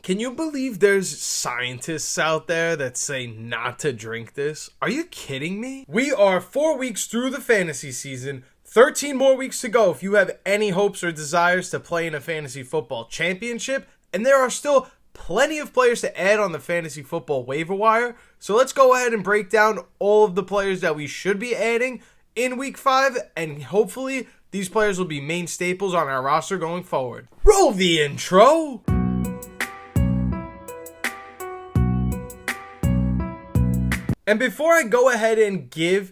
Can you believe there's scientists out there that say not to drink this? Are you kidding me? We are 4 weeks through the fantasy season, 13 more weeks to go if you have any hopes or desires to play in a fantasy football championship, and there are still plenty of players to add on the fantasy football waiver wire. So let's go ahead and break down all of the players that we should be adding in week 5, and hopefully these players will be main staples on our roster going forward. Roll the intro! And before I go ahead and give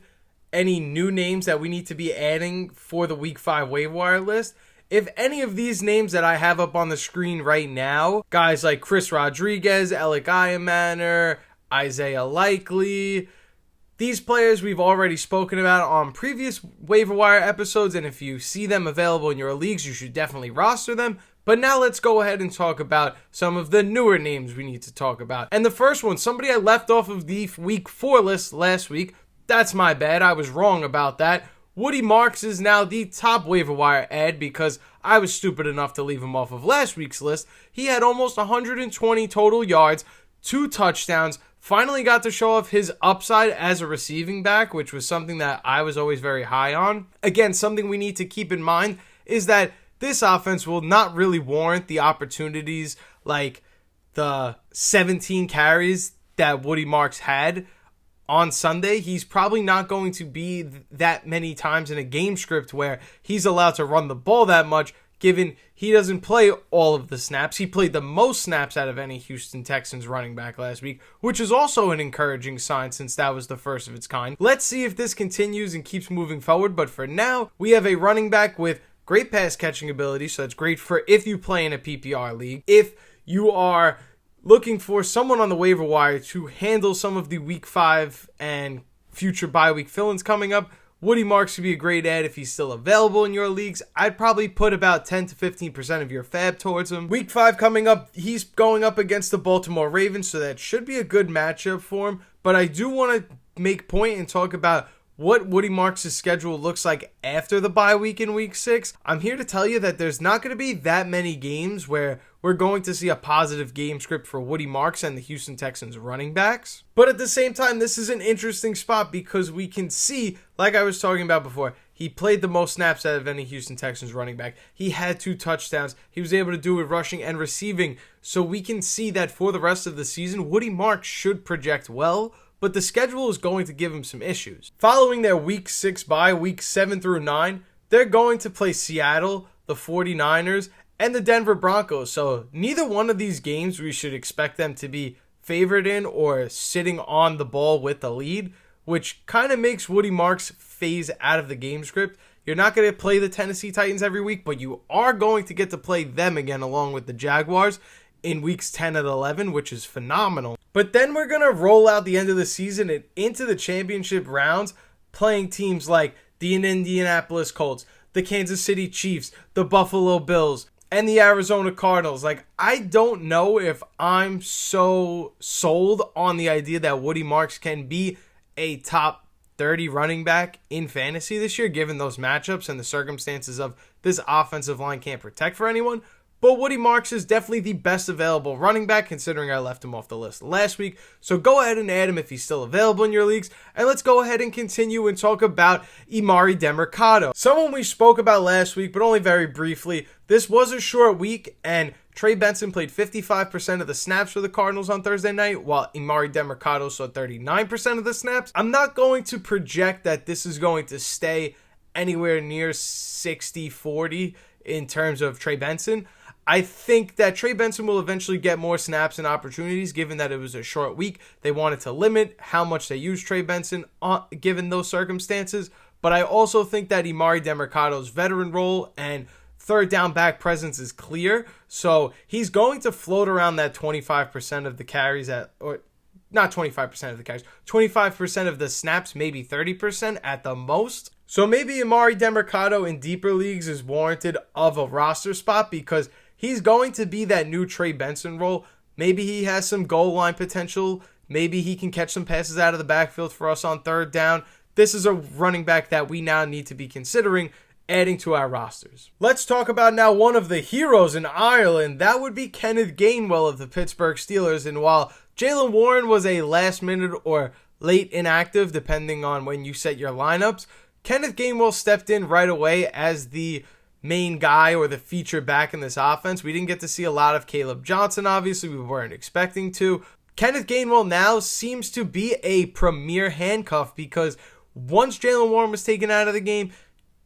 any new names that we need to be adding for the week 5 waiver wire list, if any of these names that I have up on the screen right now, guys like Chris Rodriguez, Alec Iamaner, Isaiah Likely, these players we've already spoken about on previous waiver wire episodes, and if you see them available in your leagues, you should definitely roster them. But now let's go ahead and talk about some of the newer names we need to talk about. And the first one, somebody I left off of the week 4 list last week. That's my bad. I was wrong about that. Woody Marks is now the top waiver wire add because I was stupid enough to leave him off of last week's list. He had almost 120 total yards, 2 touchdowns, finally got to show off his upside as a receiving back, which was something that I was always very high on. Again, something we need to keep in mind is that this offense will not really warrant the opportunities like the 17 carries that Woody Marks had on Sunday. He's probably not going to be that many times in a game script where he's allowed to run the ball that much, given he doesn't play all of the snaps. He played the most snaps out of any Houston Texans running back last week, which is also an encouraging sign since that was the first of its kind. Let's see if this continues and keeps moving forward, but for now, we have a running back with great pass catching ability, so that's great for if you play in a PPR league. If you are looking for someone on the waiver wire to handle some of the week 5 and future bye week fill-ins coming up, Woody Marks would be a great add if he's still available in your leagues. I'd probably put about 10 to 15% of your fab towards him. Week 5 coming up, he's going up against the Baltimore Ravens, so that should be a good matchup for him. But I do want to make point and talk about what Woody Marks' schedule looks like after the bye week in week 6. I'm here to tell you that there's not going to be that many games where we're going to see a positive game script for Woody Marks and the Houston Texans running backs. But at the same time, this is an interesting spot because we can see, like I was talking about before, he played the most snaps out of any Houston Texans running back. He had 2 touchdowns. He was able to do it rushing and receiving. So we can see that for the rest of the season, Woody Marks should project well, but the schedule is going to give him some issues. Following their week 6 bye, week 7 through 9, they're going to play Seattle, the 49ers, and the Denver Broncos. So neither one of these games we should expect them to be favored in or sitting on the ball with the lead, which kind of makes Woody Marks phase out of the game script. You're not going to play the Tennessee Titans every week, but you are going to get to play them again along with the Jaguars in weeks 10 and 11, which is phenomenal. But then we're going to roll out the end of the season and into the championship rounds playing teams like the Indianapolis Colts, the Kansas City Chiefs, the Buffalo Bills, and the Arizona Cardinals. Like, I don't know if I'm so sold on the idea that Woody Marks can be a top 30 running back in fantasy this year, given those matchups and the circumstances of this offensive line can't protect for anyone. But Woody Marks is definitely the best available running back, considering I left him off the list last week. So go ahead and add him if he's still available in your leagues. And let's go ahead and continue and talk about Emari Demercado, someone we spoke about last week, but only very briefly. This was a short week, and Trey Benson played 55% of the snaps for the Cardinals on Thursday night, while Emari Demercado saw 39% of the snaps. I'm not going to project that this is going to stay anywhere near 60-40 in terms of Trey Benson. I think that Trey Benson will eventually get more snaps and opportunities, given that it was a short week. They wanted to limit how much they use Trey Benson given those circumstances. But I also think that Emari Demercado's veteran role and third down back presence is clear. So he's going to float around that 25% of the carries or not 25% of the carries, 25% of the snaps, maybe 30% at the most. So maybe Emari Demercado in deeper leagues is warranted of a roster spot because he's going to be that new Trey Benson role. Maybe he has some goal line potential. Maybe he can catch some passes out of the backfield for us on third down. This is a running back that we now need to be considering adding to our rosters. Let's talk about now one of the heroes in Ireland. That would be Kenneth Gainwell of the Pittsburgh Steelers. And while Jaylen Warren was a last minute or late inactive, depending on when you set your lineups, Kenneth Gainwell stepped in right away as the main guy or the feature back in this offense. We didn't get to see a lot of Caleb Johnson, obviously. We weren't expecting to. Kenneth Gainwell now seems to be a premier handcuff because once Jaylen Warren was taken out of the game,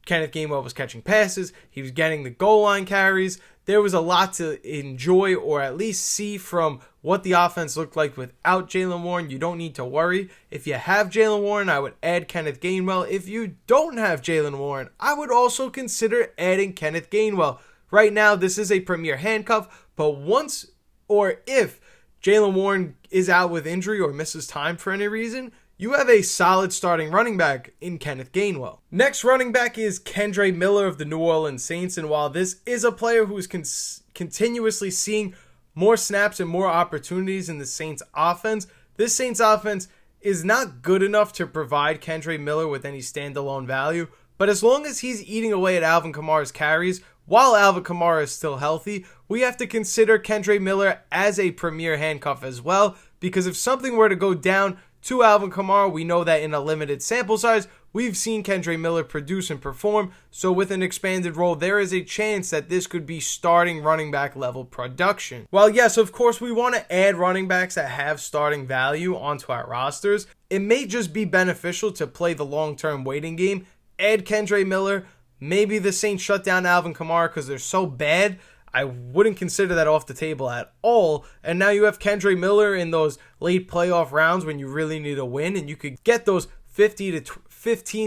Kenneth Gainwell was catching passes. He was getting the goal line carries. There was a lot to enjoy or at least see from what the offense looked like without Jaylen Warren. You don't need to worry. If you have Jaylen Warren, I would add Kenneth Gainwell. If you don't have Jaylen Warren, I would also consider adding Kenneth Gainwell. Right now, this is a premier handcuff, but once or if Jaylen Warren is out with injury or misses time for any reason, you have a solid starting running back in Kenneth Gainwell. Next running back is Kendre Miller of the New Orleans Saints, and while this is a player who is continuously seeing more snaps and more opportunities in the Saints offense, this Saints offense is not good enough to provide Kendre Miller with any standalone value, but as long as he's eating away at Alvin Kamara's carries, while Alvin Kamara is still healthy, we have to consider Kendre Miller as a premier handcuff as well, because if something were to go down to Alvin Kamara, we know that in a limited sample size, we've seen Kendre Miller produce and perform, so with an expanded role, there is a chance that this could be starting running back level production. While yes, of course, we want to add running backs that have starting value onto our rosters, it may just be beneficial to play the long-term waiting game, add Kendre Miller. Maybe the Saints shut down Alvin Kamara because they're so bad. I wouldn't consider that off the table at all. And now you have Kendre Miller in those late playoff rounds when you really need a win, and you could get those 15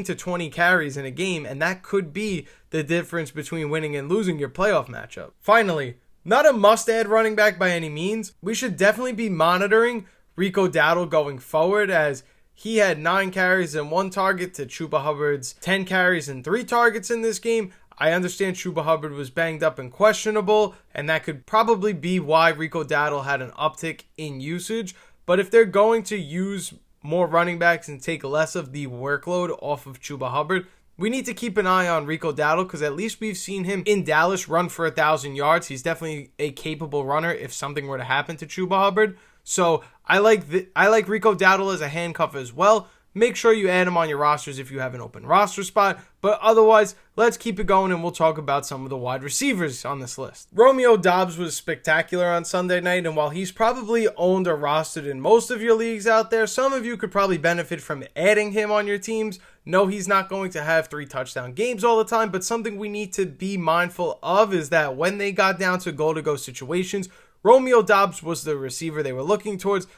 to 20 carries in a game, and that could be the difference between winning and losing your playoff matchup. Finally, not a must-add running back by any means. We should definitely be monitoring Rico Dowdle going forward, as he had 9 carries and 1 target to Chuba Hubbard's 10 carries and 3 targets in this game. I understand Chuba Hubbard was banged up and questionable, and that could probably be why Rico Dowdle had an uptick in usage. But if they're going to use more running backs and take less of the workload off of Chuba Hubbard, we need to keep an eye on Rico Dowdle, because at least we've seen him in Dallas run for 1,000 yards. He's definitely a capable runner if something were to happen to Chuba Hubbard. So I like Rico Dowdle as a handcuff as well. Make sure you add him on your rosters if you have an open roster spot. But otherwise, let's keep it going and we'll talk about some of the wide receivers on this list. Romeo Doubs was spectacular on Sunday night, and while he's probably owned or rostered in most of your leagues out there, some of you could probably benefit from adding him on your teams. No, he's not going to have 3 touchdown games all the time, but something we need to be mindful of is that when they got down to goal-to-go situations, Romeo Doubs was the receiver they were looking towards.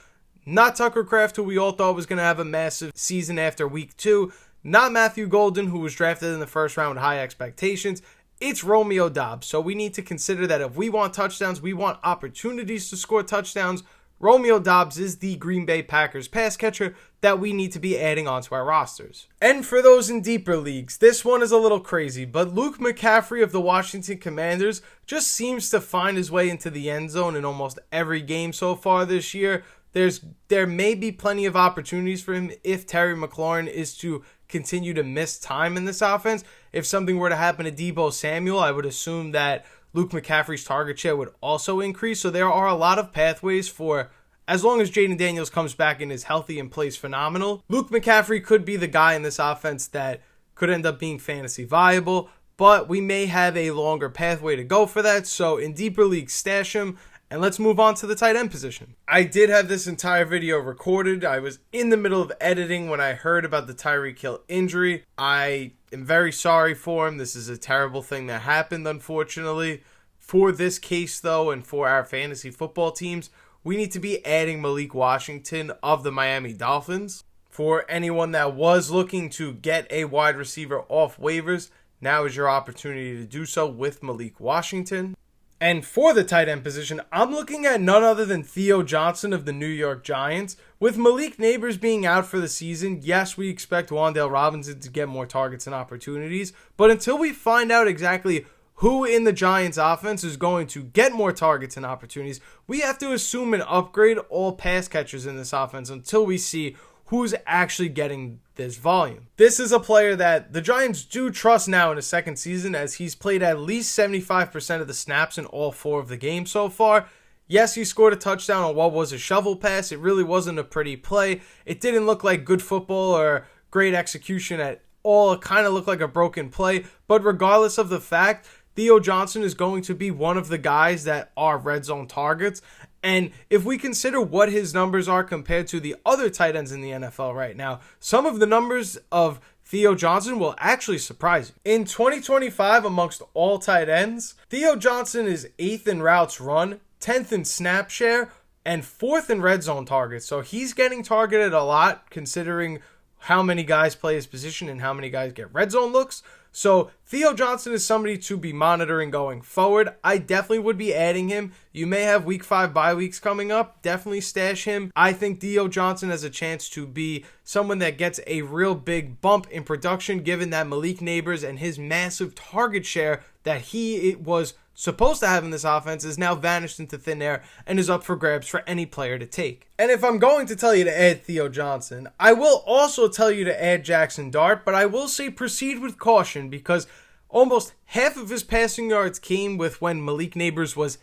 Not Tucker Kraft, who we all thought was going to have a massive season after week 2. Not Matthew Golden, who was drafted in the first round with high expectations. It's Romeo Doubs. So we need to consider that if we want touchdowns, we want opportunities to score touchdowns, Romeo Doubs is the Green Bay Packers pass catcher that we need to be adding onto our rosters. And for those in deeper leagues, this one is a little crazy, but Luke McCaffrey of the Washington Commanders just seems to find his way into the end zone in almost every game so far this year. There may be plenty of opportunities for him if Terry McLaurin is to continue to miss time in this offense. If something were to happen to Deebo Samuel, I would assume that Luke McCaffrey's target share would also increase. So there are a lot of pathways for, as long as Jaden Daniels comes back and is healthy and plays phenomenal, Luke McCaffrey could be the guy in this offense that could end up being fantasy viable. But we may have a longer pathway to go for that. So in deeper leagues, stash him. And let's move on to the tight end position. I did have this entire video recorded. I was in the middle of editing when I heard about the Tyreek Hill injury. I am very sorry for him. This is a terrible thing that happened, unfortunately. For this case, though, and for our fantasy football teams, we need to be adding Malik Washington of the Miami Dolphins. For anyone that was looking to get a wide receiver off waivers, now is your opportunity to do so with Malik Washington. And for the tight end position, I'm looking at none other than Theo Johnson of the New York Giants. With Malik Neighbors being out for the season, yes, we expect Wan'Dale Robinson to get more targets and opportunities. But until we find out exactly who in the Giants offense is going to get more targets and opportunities, we have to assume and upgrade all pass catchers in this offense until we see who's actually getting this volume. This is a player that the Giants do trust now in his second season, as he's played at least 75% of the snaps in all 4 of the games so far. Yes, he scored a touchdown on what was a shovel pass. It really wasn't a pretty play. It didn't look like good football or great execution at all. It kind of looked like a broken play. But regardless of the fact, Theo Johnson is going to be one of the guys that are red zone targets. And if we consider what his numbers are compared to the other tight ends in the NFL right now, some of the numbers of Theo Johnson will actually surprise you. In 2025, amongst all tight ends, Theo Johnson is 8th in routes run, 10th in snap share, and 4th in red zone targets. So he's getting targeted a lot considering how many guys play his position and how many guys get red zone looks. So Theo Johnson is somebody to be monitoring going forward. I definitely would be adding him. You may have week 5 bye weeks coming up. Definitely stash him. I think Theo Johnson has a chance to be someone that gets a real big bump in production, given that Malik Nabers and his massive target share that he was supposed to have in this offense is now vanished into thin air and is up for grabs for any player to take. And if I'm going to tell you to add Theo Johnson, I will also tell you to add Jaxson Dart, but I will say proceed with caution, because almost half of his passing yards came with when Malik Nabers was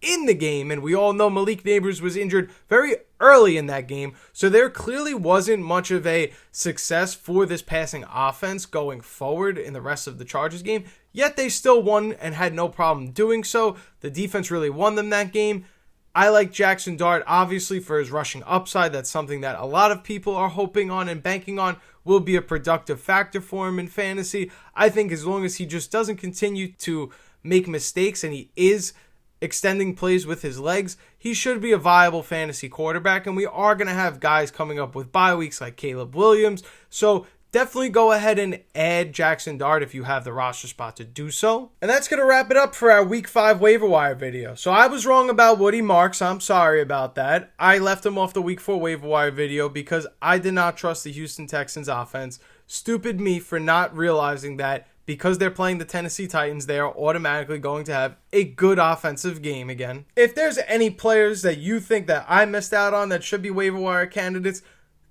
in the game, and we all know Malik Nabers was injured very early in that game, so there clearly wasn't much of a success for this passing offense going forward in the rest of the Chargers game, yet they still won and had no problem doing so. The defense really won them that game. I like Jaxson Dart, obviously, for his rushing upside. That's something that a lot of people are hoping on and banking on will be a productive factor for him in fantasy. I think as long as he just doesn't continue to make mistakes and he is extending plays with his legs, he should be a viable fantasy quarterback. And we are going to have guys coming up with bye weeks like Caleb Williams. So definitely go ahead and add Jaxson Dart if you have the roster spot to do so. And that's going to wrap it up for our week 5 waiver wire video. So I was wrong about Woody Marks. I'm sorry about that. I left him off the week 4 waiver wire video because I did not trust the Houston Texans offense. Stupid me for not realizing that because they're playing the Tennessee Titans, they are automatically going to have a good offensive game again. If there's any players that you think that I missed out on that should be waiver wire candidates,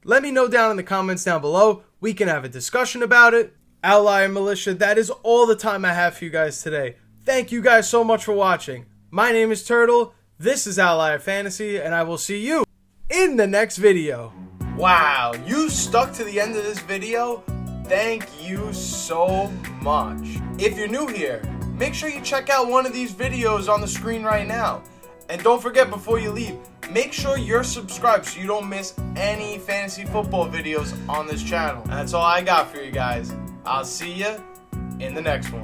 let me know down in the comments down below. We can have a discussion about it. Outlier Militia, that is all the time I have for you guys today. Thank you guys so much for watching. My name is Turtle, this is Outlier Fantasy, and I will see you in the next video. Wow, you stuck to the end of this video? Thank you so much. If you're new here, make sure you check out one of these videos on the screen right now. And don't forget, before you leave, make sure you're subscribed so you don't miss any fantasy football videos on this channel. And that's all I got for you guys. I'll see you in the next one.